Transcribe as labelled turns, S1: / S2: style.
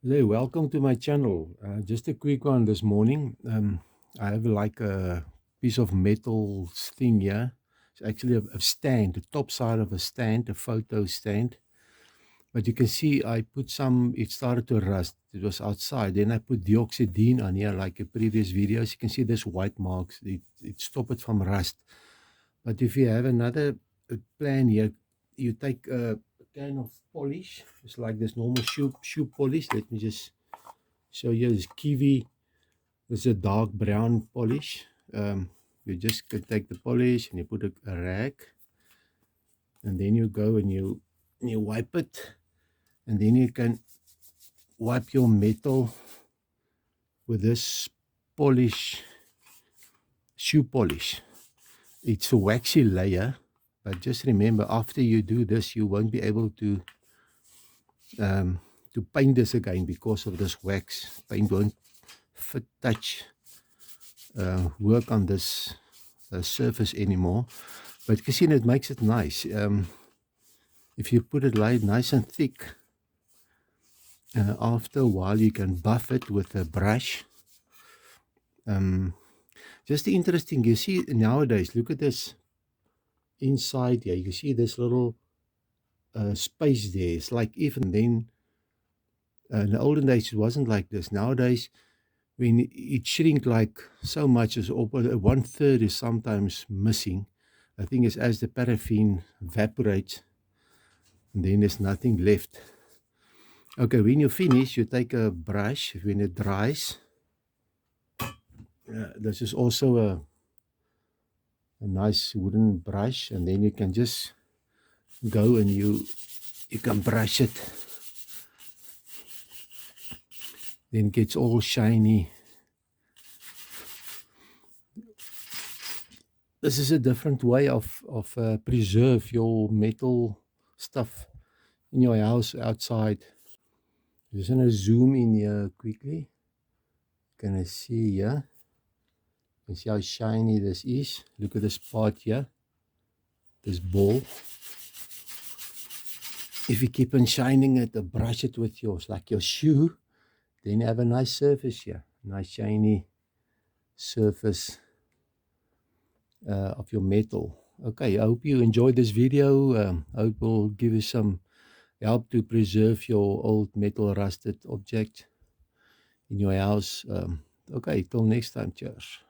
S1: Hey, welcome to my channel. Just a quick one this morning. I have like a piece of metal thing here. It's actually a stand, the top side of a stand, a photo stand. But you can see I put some, it started to rust. It was outside. Then I put dioxidine on here like in previous videos. You can see this white marks. It stopped it from rust. But if you have another plan here, you take a can of polish. It's like this normal shoe polish. Let me just show you this kiwi. This is a dark brown polish. You just can take the polish and you put a rag, and then you go and you wipe it, and then you can wipe your metal with this polish, shoe polish. It's a waxy layer, but just remember, after you do this, you won't be able to paint this again because of this wax. Paint won't touch, work on this surface anymore. But you can see it makes it nice. If you put it like nice and thick, after a while you can buff it with a brush. Just interesting, you see nowadays, look at this inside here. You can see this little space there. It's like even then, in the olden days it wasn't like this. Nowadays, when it shrink like so much, as 1/3 is sometimes missing. I think it's as the paraffin evaporates, and then there's nothing left. Okay, when you finish, you take a brush. When it dries, this is also a nice wooden brush, and then you can just go and you can brush it. Then it gets all shiny. This is a different way of preserve your metal stuff in your house outside. Just gonna zoom in here quickly. Can I see here? You can see how shiny this is. Look at this part here, this ball. If you keep on shining it, or brush it with yours, like your shoe, then you have a nice surface here, nice shiny surface of your metal. Okay, I hope you enjoyed this video. I hope it will give you some help to preserve your old metal rusted object in your house. Okay, till next time, cheers.